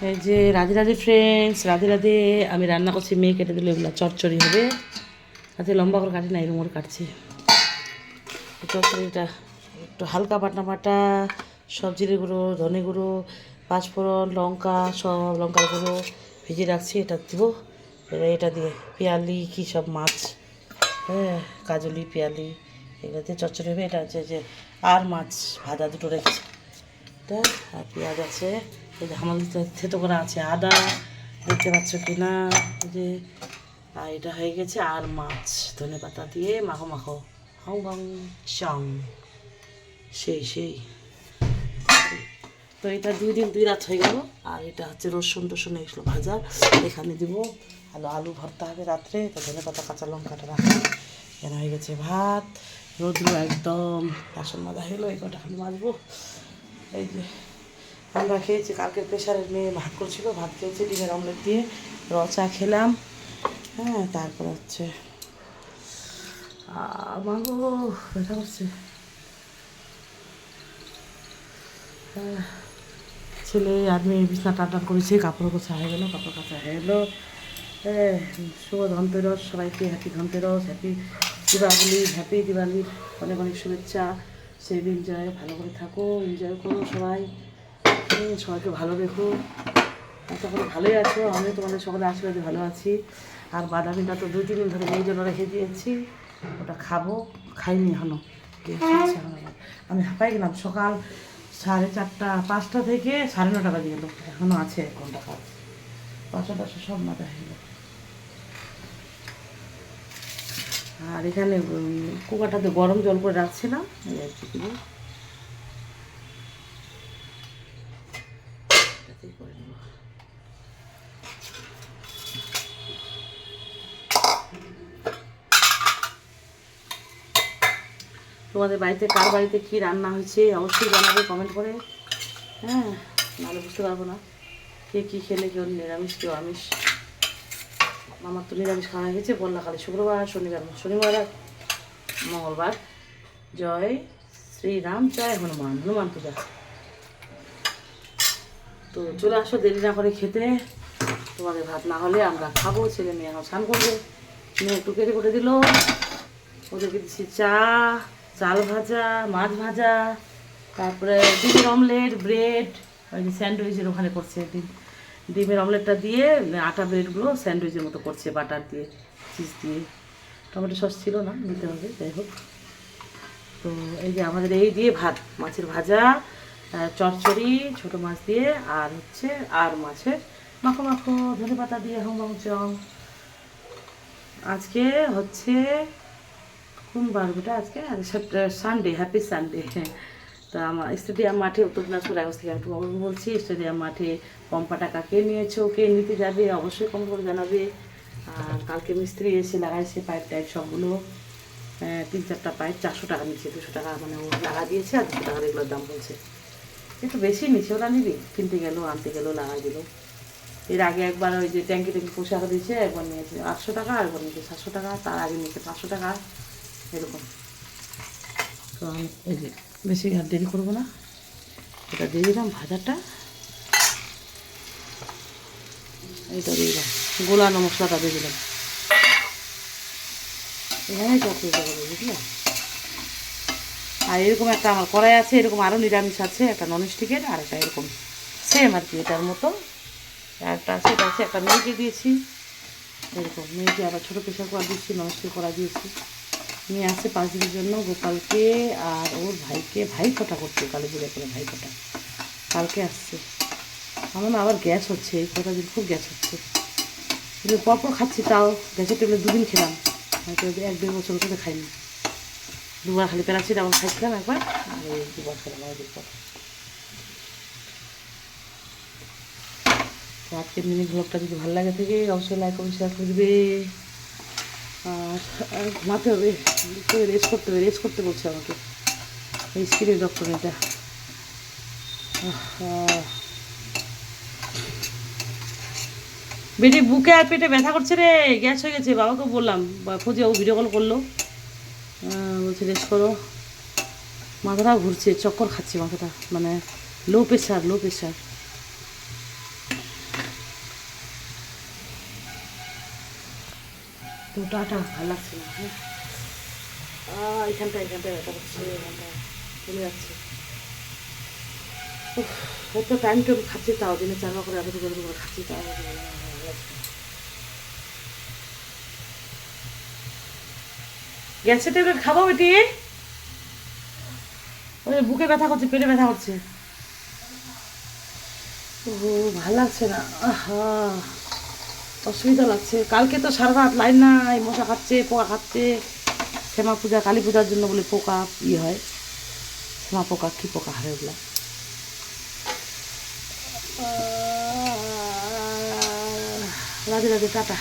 এই যে রাধে রাধে ফ্রেন্ডস, রাধে রাধে। আমি রান্না করছি, মেয়ে কেটে দিল, এগুলো চচ্চড়ি হবে। আজকে লম্বা করে কাটি না, এরকম করে কাটছি। চচ্চড়িটা একটু হালকা বাটা বাটা, সব জিরে গুঁড়ো, ধনে গুঁড়ো, পাঁচফোড়ন, লঙ্কা, সব লঙ্কার গুঁড়ো ভিজিয়ে রাখছি। এটা দিব, এটা দিয়ে পেঁয়ালি কী সব মাছ, হ্যাঁ, কাজলি পেঁয়ালি এগুলো দিয়ে চচ্চড়ি হবে। এটা হচ্ছে যে আর মাছ ভাজা দুটো রেখেছি, এটা আর পেঁয়াজ আছে। এই যে আমাদের থেতো করা আছে আদা, দেখতে পাচ্ছ কি না, এই যে। আর এটা হয়ে গেছে আর মাছ, ধনে পাতা দিয়ে মাখো মাখো, হাউ হাউ চাং, সেই। তো এটা 2 দিন 2 রাত হয়ে গেল। আর এটা হচ্ছে রসুন টসুন এগুলো ভাজা, এখানে দিব। আলু ভর্তা হবে রাত্রে, তো ধনে পাতা কাঁচা লঙ্কাটা রাখা। এখানে হয়ে গেছে ভাত, রোদ্র একদম বাসন মাজা হলো, এই কটা খালি মাজবো। এই যে আমরা খেয়েছি, কালকে প্রেশারের মেয়ে ভাত করছিল, ভাত খেয়েছি ডিমের অমলেট দিয়ে, চা খেলাম। হ্যাঁ, তারপর হচ্ছে মাগো ব্যথা করছে। হ্যাঁ, ছেলে আর মেয়ে বিছনা টান করেছে, কাপড় কাচা হয়ে গেলো, কাপড় কাচা হয়ে গেলো। হ্যাঁ, শুভ ধনতেরস, সবাইকে happy Dhanteras, happy Deepavali, happy দিওয়ালির অনেক অনেক শুভেচ্ছা। সেই দিন এনজয় ভালো করে থাকো, এনজয় করো সবাই, সবাইকে ভালো রেখো। আশা করি ভালোই আছো, আমিও তোমাদের সকলে আশীর্বাদে ভালো আছি। আর বাদামিটা তো 2-3 দিন ধরে মেয়ের জন্য রেখে দিয়েছি, ওটা খাবো, খাইনি এখনো। আমি হাঁপাই গেলাম, সকাল 4:30 5টা থেকে 9:30 বাজে গেলো, এখনও আছে 1 ঘন্টা কাজ। 5টা সব মাথা হয়ে গেল। আর এখানে কুকারটাতে গরম জল করে রাখছিলাম, এই আর কি দিব, এটাতেই করে নেব। তোমাদের বাড়িতে কার বাড়িতে কী রান্না হয়েছে অবশ্যই জানাবে কমেন্ট করে, হ্যাঁ, নাহলে বুঝতে পারবো না কে কী খেলে, কেউ নিরামিষ কেউ আমিষ। আমার তো নিরামিষ খাওয়া হয়ে গেছে, বললা খালি শুক্রবার শনিবার আর মঙ্গলবার জয় শ্রীরাম, জয় হনুমান, হনুমান পূজা। তো চলে আসো দেরি না করে খেতে, তোমাদের ভাত না হলে আমরা খাবো। ছেলে মেয়ে এখন স্নান করবে, মেয়ে একটু কেটে করে দিল, ওদেরকে দিচ্ছি চা, চাল ভাজা, মাছ ভাজা, তারপরে ডিমের অমলেট, ব্রেড, ওই যে স্যান্ডউইচের ওখানে করছে, ডিমের অমলেটটা দিয়ে আটা ব্রেডগুলো স্যান্ডউইচের মতো করছে, বাটার দিয়ে, চিজ দিয়ে। টমেটো সস ছিল না, দিতে হবে, যাই হোক। তো এই যে আমাদের এই দিয়ে ভাত, মাছের ভাজা, চচ্চড়ি ছোটো মাছ দিয়ে, আর হচ্ছে আর মাছের মাখো মাখো ধনে পাতা দিয়ে হোম চং। আজকে হচ্ছে কোন বার বেটা, আজকে সানডে, হ্যাপি সানডে। তা আমার স্টেডিয়াম মাঠে, উত্তর দিনাজপুর রায়গঞ্জ থেকে একটু বলছি, স্টেডিয়াম মাঠে পম্পা টাকা কে নিয়েছো, কে নিতে যাবে অবশ্যই কম করে জানাবে। আর কালকে মিস্ত্রি এসে লাগাইছে পাইপ টাইপ সবগুলো, 3-4টা পাইপ 400 টাকা নিচ্ছে, 200 টাকা মানে ও লাগা দিয়েছে, আর 200 টাকার এগুলোর দাম বলছে, একটু বেশি নিচ্ছে। ওরা নিবি, কিনতে গেলো আনতে গেলো লাগাই দিল। এর আগে একবার ওই যে ট্যাঙ্কি পোশাক দিয়েছে, একবার নিয়েছে 800 টাকা, একবার নিয়েছে 700 টাকা, তার আগে নিয়েছে 500 টাকা, এরকম। তো আমি এই যে বেশি আর দেরি করবো না, এটা দিয়ে দিলাম ভাজাটা, এইটা দিয়ে দিলাম, গোলানো মশলাটা দিয়ে দিলাম, এখানেই সব দিয়ে দেবো, বুঝলে। আর এরকম একটা আমার কড়াই আছে, এরকম আরও নিরামিষ আছে, একটা ননস্টিকের, আর একটা এরকম সেম আর কি এটার মতো একটা আছে, এটা আছে। একটা মেয়েকে দিয়েছি, এরকম মেয়েকে আবার ছোটো প্রেশার কুকার দিয়েছি, ননস্টিক করা দিয়েছি। মেয়ে আসছে 5 দিনের জন্য, গোপালকে আর ওর ভাইকে, ভাই ফোটা করছে, কালী পুজো করে ভাই ফোটা কালকে আসছে। আমার আবার গ্যাস হচ্ছে, এই কটা দিন খুব গ্যাস হচ্ছে, কিন্তু পরপর খাচ্ছি, তাও গ্যাসের টেবলে 2 দিন খেলাম, হয়তো 1-1.5 বছর ধরে খাইনি। 2বার খালি প্যারাসিটামল খাইছিলাম একবার, আর এই 2বার খেলাম অনেকদিন পর। তো আজকের মিনি ব্লগটা যদি ভালো লাগে থাকে অবশ্যই লাইক করে শেয়ার করবে। আর ঘুমাতে হবে, রেস্ট করতে হবে, রেস্ট করতে বলছে আমাকে এই স্কিনের ডক্টর। এটা বেটি বুকে আর পেটে ব্যথা করছে রে, গ্যাস হয়ে গেছে, বাবাকে বললাম, খুঁজে ও ভিডিও কল করলো, বলছে রেস্ট করো। মাথাটাও ঘুরছে, চক্কর খাচ্ছে মাথাটা, মানে লো প্রেশার। টাটা ভালো লাগছে না। হ্যাঁ এখানটায় ব্যথা করছে, এখানটায় চলে যাচ্ছে। হয়তো টাইম টেবিল খাচ্ছি, তাও দিনে 4 করে এত করে খাচ্ছি, তাও গ্যাসের ট্যাবলেট খাবো বেটি? ওই বুকে ব্যথা করছে, পেটে ব্যথা করছে। ও ভালো লাগছে না, আহা অসুবিধা লাগছে। কালকে তো সারা রাত লাইন নাই, মশা খাচ্ছে, পোকা খাচ্ছে। শ্যামা পূজা, কালী পূজার জন্য বলে পোকা হয়, শ্যামা পোকা কী পোকা হয় ওগুলো। রাধে রাধে, টাটা।